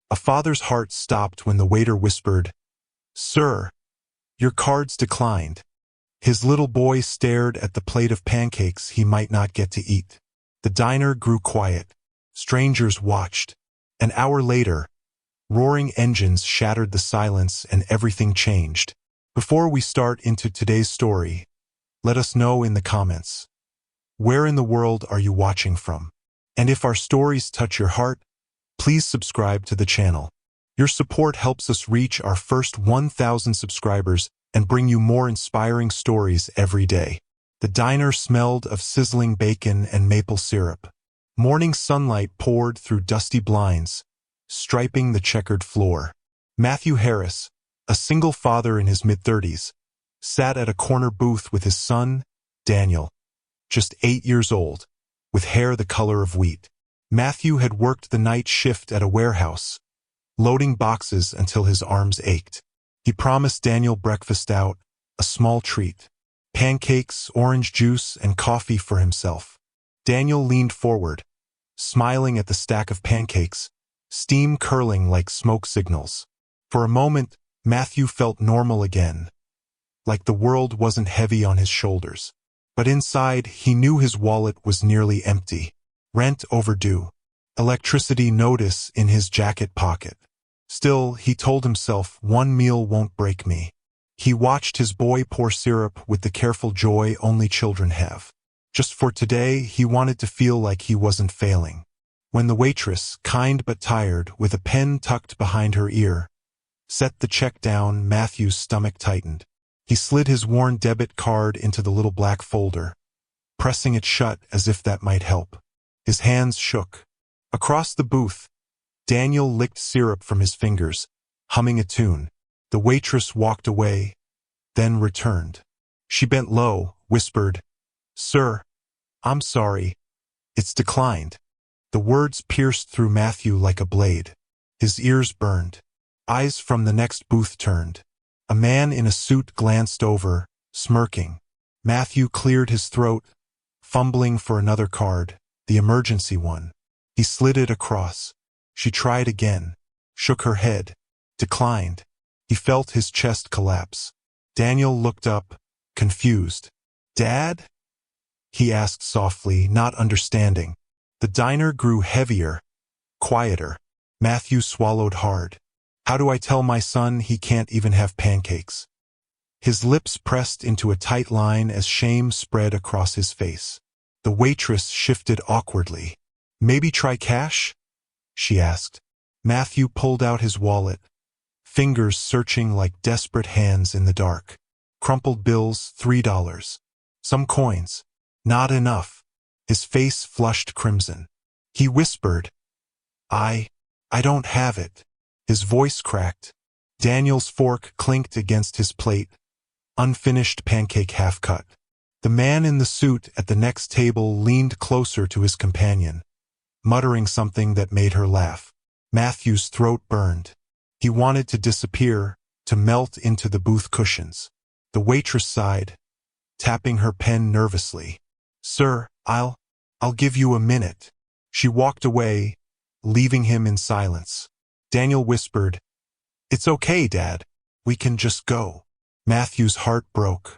A father's heart stopped when the waiter whispered, "Sir, your card's declined." His little boy stared at the plate of pancakes he might not get to eat. The diner grew quiet. Strangers watched. An hour later, roaring engines shattered the silence and everything changed. Before we start into today's story, let us know in the comments, where in the world are you watching from? And if our stories touch your heart, please subscribe to the channel. Your support helps us reach our first 1,000 subscribers and bring you more inspiring stories every day. The diner smelled of sizzling bacon and maple syrup. Morning sunlight poured through dusty blinds, striping the checkered floor. Matthew Harris, a single father in his mid-30s, sat at a corner booth with his son, Daniel, just 8 years old, with hair the color of wheat. Matthew had worked the night shift at a warehouse, loading boxes until his arms ached. He promised Daniel breakfast out, a small treat, pancakes, orange juice, and coffee for himself. Daniel leaned forward, smiling at the stack of pancakes, steam curling like smoke signals. For a moment, Matthew felt normal again, like the world wasn't heavy on his shoulders. But inside, he knew his wallet was nearly empty. Rent overdue. Electricity notice in his jacket pocket. Still, he told himself, one meal won't break me. He watched his boy pour syrup with the careful joy only children have. Just for today, he wanted to feel like he wasn't failing. When the waitress, kind but tired, with a pen tucked behind her ear, set the check down, Matthew's stomach tightened. He slid his worn debit card into the little black folder, pressing it shut as if that might help. His hands shook. Across the booth, Daniel licked syrup from his fingers, humming a tune. The waitress walked away, then returned. She bent low, whispered, "Sir, I'm sorry. It's declined." The words pierced through Matthew like a blade. His ears burned. Eyes from the next booth turned. A man in a suit glanced over, smirking. Matthew cleared his throat, fumbling for another card, the emergency one. He slid it across. She tried again, shook her head, declined. He felt his chest collapse. Daniel looked up, confused. "Dad?" he asked softly, not understanding. The diner grew heavier, quieter. Matthew swallowed hard. "How do I tell my son he can't even have pancakes?" His lips pressed into a tight line as shame spread across his face. The waitress shifted awkwardly. "Maybe try cash?" she asked. Matthew pulled out his wallet, fingers searching like desperate hands in the dark. Crumpled bills, $3. Some coins. Not enough. His face flushed crimson. He whispered, I don't have it." His voice cracked. Daniel's fork clinked against his plate, unfinished pancake half cut. The man in the suit at the next table leaned closer to his companion, muttering something that made her laugh. Matthew's throat burned. He wanted to disappear, to melt into the booth cushions. The waitress sighed, tapping her pen nervously. "Sir, I'll give you a minute." She walked away, leaving him in silence. Daniel whispered, "It's okay, Dad. We can just go." Matthew's heart broke.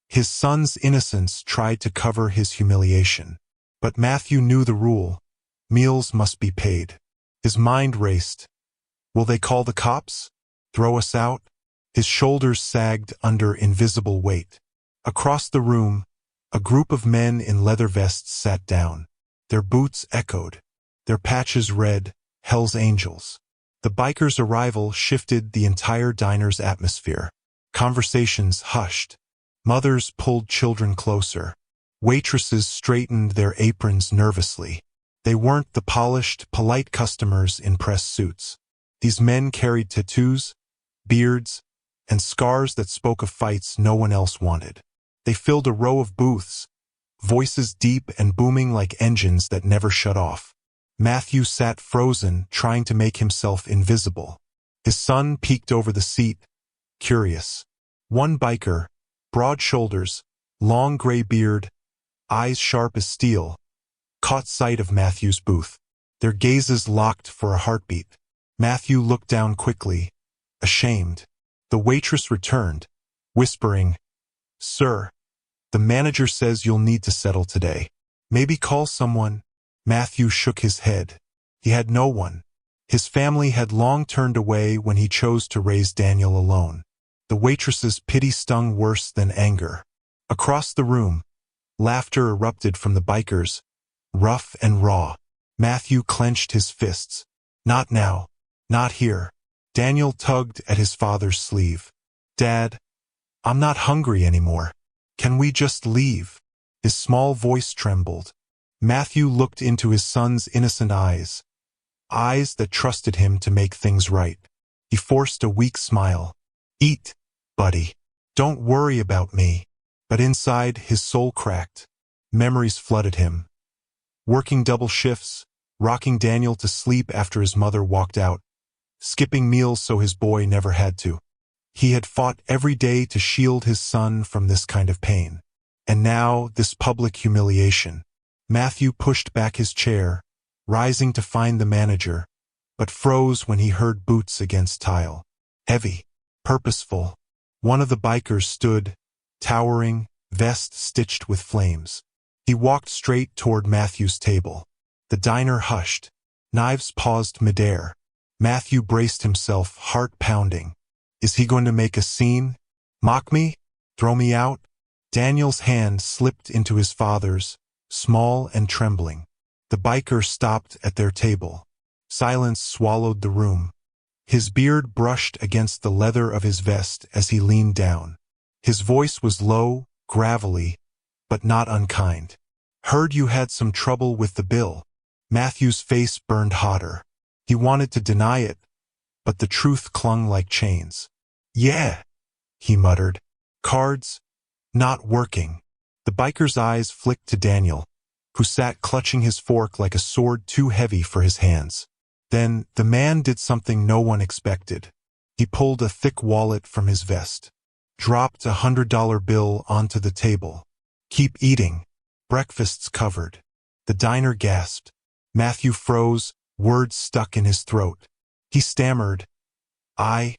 His son's innocence tried to cover his humiliation. But Matthew knew the rule. Meals must be paid. His mind raced. Will they call the cops? Throw us out? His shoulders sagged under invisible weight. Across the room, a group of men in leather vests sat down. Their boots echoed. Their patches read, "Hell's Angels." The bikers' arrival shifted the entire diner's atmosphere. Conversations hushed. Mothers pulled children closer. Waitresses straightened their aprons nervously. They weren't the polished, polite customers in press suits. These men carried tattoos, beards, and scars that spoke of fights no one else wanted. They filled a row of booths, voices deep and booming like engines that never shut off. Matthew sat frozen, trying to make himself invisible. His son peeked over the seat, curious. One biker, broad shoulders, long gray beard, eyes sharp as steel, caught sight of Matthew's booth. Their gazes locked for a heartbeat. Matthew looked down quickly, ashamed. The waitress returned, whispering, "Sir, the manager says you'll need to settle today. Maybe call someone." Matthew shook his head. He had no one. His family had long turned away when he chose to raise Daniel alone. The waitress's pity stung worse than anger. Across the room, laughter erupted from the bikers, rough and raw. Matthew clenched his fists. "Not now. Not here." Daniel tugged at his father's sleeve. "Dad, I'm not hungry anymore. Can we just leave?" His small voice trembled. Matthew looked into his son's innocent eyes, eyes that trusted him to make things right. He forced a weak smile. "Eat, buddy. Don't worry about me." But inside, his soul cracked. Memories flooded him. Working double shifts, rocking Daniel to sleep after his mother walked out, skipping meals so his boy never had to. He had fought every day to shield his son from this kind of pain. And now, this public humiliation. Matthew pushed back his chair, rising to find the manager, but froze when he heard boots against tile. Heavy, purposeful. One of the bikers stood, towering, vest stitched with flames. He walked straight toward Matthew's table. The diner hushed. Knives paused midair. Matthew braced himself, heart pounding. Is he going to make a scene? Mock me? Throw me out? Daniel's hand slipped into his father's, small and trembling. The biker stopped at their table. Silence swallowed the room. His beard brushed against the leather of his vest as he leaned down. His voice was low, gravelly, but not unkind. "Heard you had some trouble with the bill." Matthew's face burned hotter. He wanted to deny it, but the truth clung like chains. "Yeah," he muttered. "Cards, not working." The biker's eyes flicked to Daniel, who sat clutching his fork like a sword too heavy for his hands. Then the man did something no one expected. He pulled a thick wallet from his vest, dropped a $100 bill onto the table. "Keep eating. Breakfast's covered." The diner gasped. Matthew froze, words stuck in his throat. He stammered, I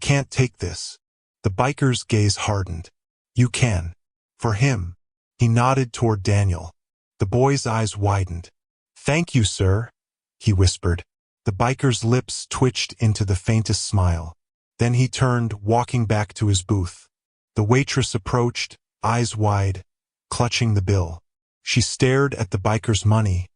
can't take this." The biker's gaze hardened. "You can. For him." He nodded toward Daniel. The boy's eyes widened. "Thank you, sir," he whispered. The biker's lips twitched into the faintest smile. Then he turned, walking back to his booth. The waitress approached, eyes wide, clutching the bill. She stared at the biker's money,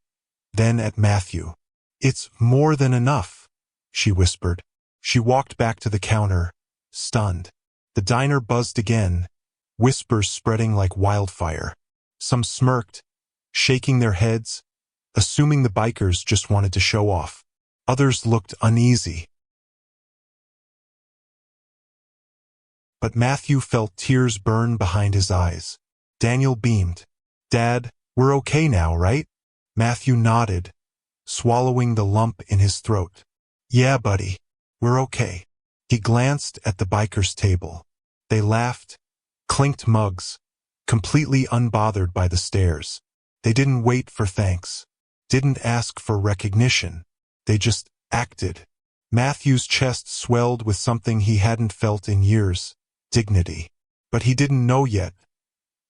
then at Matthew. "It's more than enough," she whispered. She walked back to the counter, stunned. The diner buzzed again, whispers spreading like wildfire. Some smirked, shaking their heads, assuming the bikers just wanted to show off. Others looked uneasy. But Matthew felt tears burn behind his eyes. Daniel beamed. "Dad, we're okay now, right?" Matthew nodded, swallowing the lump in his throat. "Yeah, buddy, we're okay." He glanced at the bikers' table. They laughed, clinked mugs, completely unbothered by the stares. They didn't wait for thanks, didn't ask for recognition. They just acted. Matthew's chest swelled with something he hadn't felt in years, dignity. But he didn't know yet.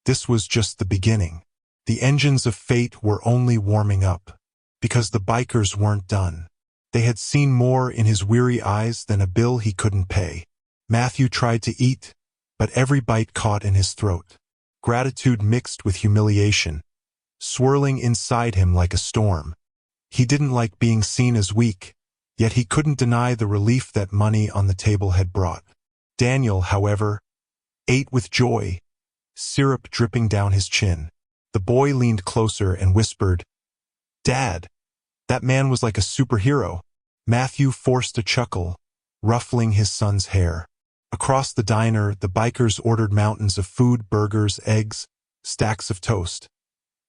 This was just the beginning. The engines of fate were only warming up, because the bikers weren't done. They had seen more in his weary eyes than a bill he couldn't pay. Matthew tried to eat, but every bite caught in his throat. Gratitude mixed with humiliation, swirling inside him like a storm. He didn't like being seen as weak, yet he couldn't deny the relief that money on the table had brought. Daniel, however, ate with joy, syrup dripping down his chin. The boy leaned closer and whispered, "Dad, that man was like a superhero." Matthew forced a chuckle, ruffling his son's hair. Across the diner, the bikers ordered mountains of food, burgers, eggs, stacks of toast.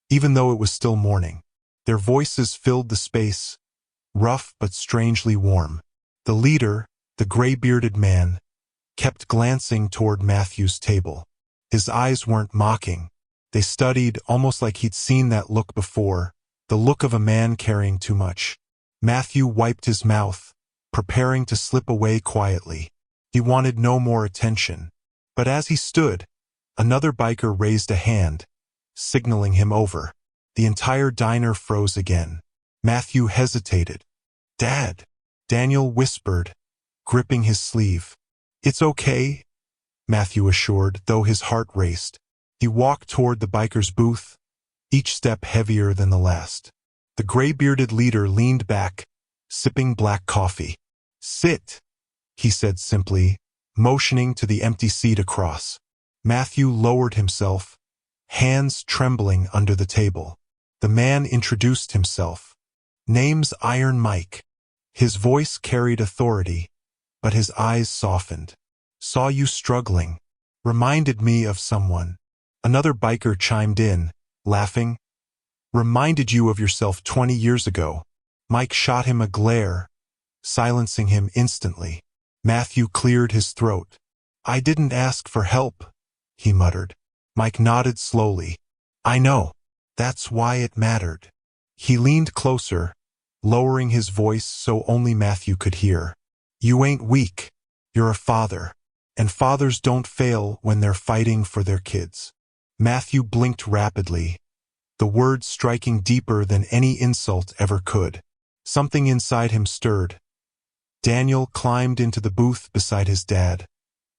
Even though it was still morning, their voices filled the space, rough but strangely warm. The leader, the gray-bearded man, kept glancing toward Matthew's table. His eyes weren't mocking. They studied, almost like he'd seen that look before, the look of a man carrying too much. Matthew wiped his mouth, preparing to slip away quietly. He wanted no more attention. But as he stood, another biker raised a hand, signaling him over. The entire diner froze again. Matthew hesitated. "Dad," Daniel whispered, gripping his sleeve. "It's okay," Matthew assured, though his heart raced. He walked toward the biker's booth, each step heavier than the last. The gray-bearded leader leaned back, sipping black coffee. "Sit," he said simply, motioning to the empty seat across. Matthew lowered himself, hands trembling under the table. The man introduced himself. "Name's Iron Mike." His voice carried authority, but his eyes softened. "Saw you struggling. Reminded me of someone." Another biker chimed in, laughing. "Reminded you of yourself 20 years ago." Mike shot him a glare, silencing him instantly. Matthew cleared his throat. "I didn't ask for help," he muttered. Mike nodded slowly. "I know. That's why it mattered." He leaned closer, lowering his voice so only Matthew could hear. "You ain't weak. You're a father. And fathers don't fail when they're fighting for their kids." Matthew blinked rapidly, the words striking deeper than any insult ever could. Something inside him stirred. Daniel climbed into the booth beside his dad,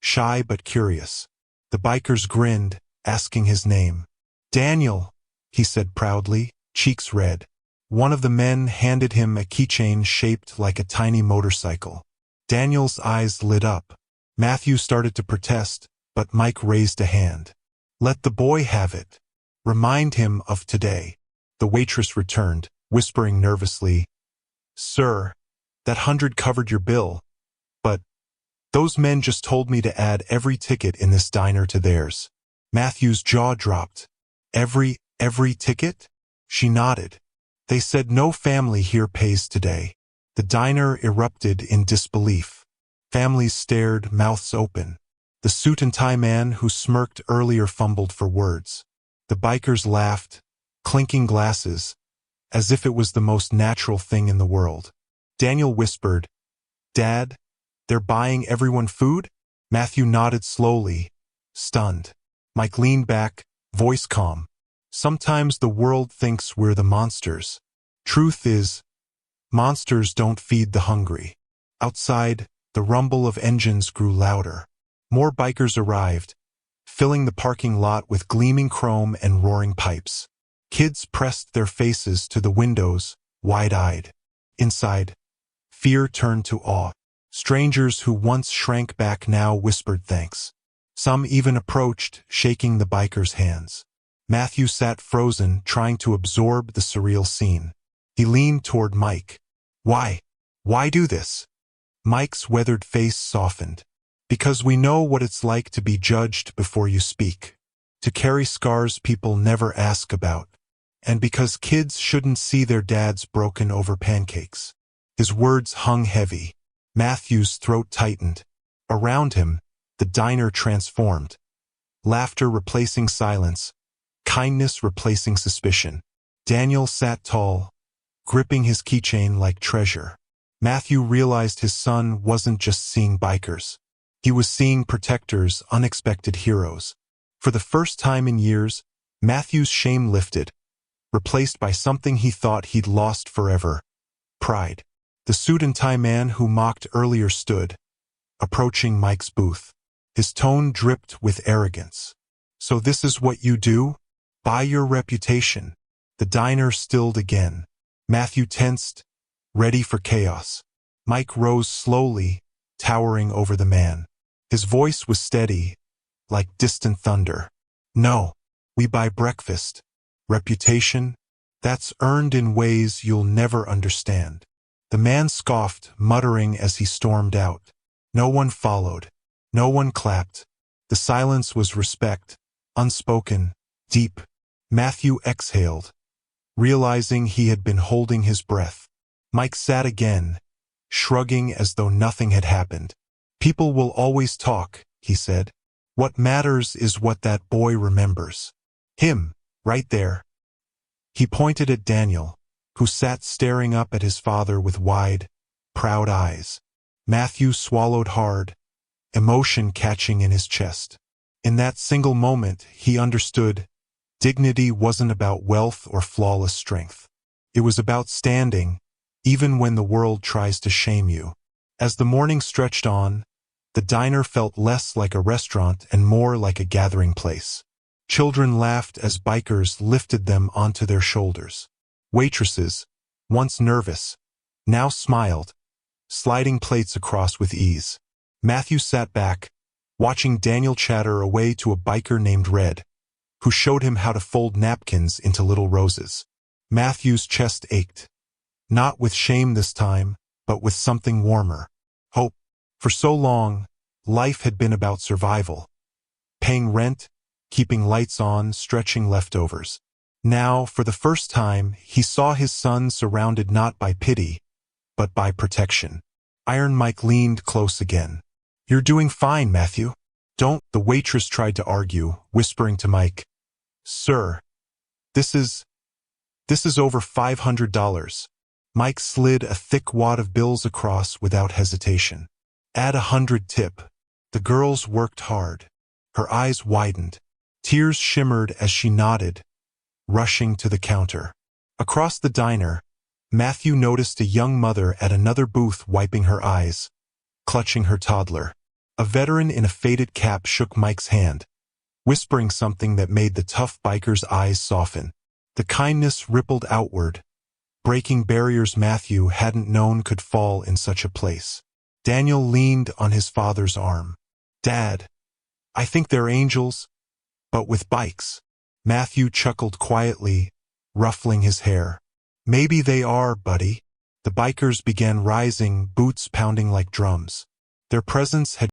shy but curious. The bikers grinned, asking his name. "Daniel," he said proudly, cheeks red. One of the men handed him a keychain shaped like a tiny motorcycle. Daniel's eyes lit up. Matthew started to protest, but Mike raised a hand. "Let the boy have it. Remind him of today." The waitress returned, whispering nervously, "Sir, that 100 covered your bill, but those men just told me to add every ticket in this diner to theirs." Matthew's jaw dropped. Every ticket?" She nodded. "They said no family here pays today." The diner erupted in disbelief. Families stared, mouths open. The suit-and-tie man who smirked earlier fumbled for words. The bikers laughed, clinking glasses, as if it was the most natural thing in the world. Daniel whispered, "Dad, they're buying everyone food?" Matthew nodded slowly, stunned. Mike leaned back, voice calm. "Sometimes the world thinks we're the monsters. Truth is, monsters don't feed the hungry." Outside, the rumble of engines grew louder. More bikers arrived, filling the parking lot with gleaming chrome and roaring pipes. Kids pressed their faces to the windows, wide-eyed. Inside, fear turned to awe. Strangers who once shrank back now whispered thanks. Some even approached, shaking the bikers' hands. Matthew sat frozen, trying to absorb the surreal scene. He leaned toward Mike. "Why? Why do this?" Mike's weathered face softened. "Because we know what it's like to be judged before you speak, to carry scars people never ask about, and because kids shouldn't see their dads broken over pancakes." His words hung heavy. Matthew's throat tightened. Around him, the diner transformed. Laughter replacing silence, kindness replacing suspicion. Daniel sat tall, gripping his keychain like treasure. Matthew realized his son wasn't just seeing bikers. He was seeing protectors, unexpected heroes. For the first time in years, Matthew's shame lifted, replaced by something he thought he'd lost forever: pride. The suit-and-tie man who mocked earlier stood, approaching Mike's booth. His tone dripped with arrogance. "So this is what you do? Buy your reputation." The diner stilled again. Matthew tensed, ready for chaos. Mike rose slowly, towering over the man. His voice was steady, like distant thunder. "No, we buy breakfast. Reputation? That's earned in ways you'll never understand." The man scoffed, muttering as he stormed out. No one followed. No one clapped. The silence was respect, unspoken, deep. Matthew exhaled, realizing he had been holding his breath. Mike sat again, shrugging as though nothing had happened. "People will always talk," he said. "What matters is what that boy remembers. Him, right there." He pointed at Daniel, who sat staring up at his father with wide, proud eyes. Matthew swallowed hard, emotion catching in his chest. In that single moment, he understood dignity wasn't about wealth or flawless strength. It was about standing, even when the world tries to shame you. As the morning stretched on, the diner felt less like a restaurant and more like a gathering place. Children laughed as bikers lifted them onto their shoulders. Waitresses, once nervous, now smiled, sliding plates across with ease. Matthew sat back, watching Daniel chatter away to a biker named Red, who showed him how to fold napkins into little roses. Matthew's chest ached, not with shame this time, but with something warmer. Hope. For so long, life had been about survival. Paying rent, keeping lights on, stretching leftovers. Now, for the first time, he saw his son surrounded not by pity, but by protection. Iron Mike leaned close again. "You're doing fine, Matthew." "Don't," the waitress tried to argue, whispering to Mike. "Sir, this is over $500. Mike slid a thick wad of bills across without hesitation. "Add 100 tip." The girls worked hard. Her eyes widened. Tears shimmered as she nodded, rushing to the counter. Across the diner, Matthew noticed a young mother at another booth wiping her eyes, clutching her toddler. A veteran in a faded cap shook Mike's hand, whispering something that made the tough biker's eyes soften. The kindness rippled outward, breaking barriers Matthew hadn't known could fall in such a place. Daniel leaned on his father's arm. "Dad, I think they're angels, but with bikes." Matthew chuckled quietly, ruffling his hair. "Maybe they are, buddy." The bikers began rising, boots pounding like drums. Their presence had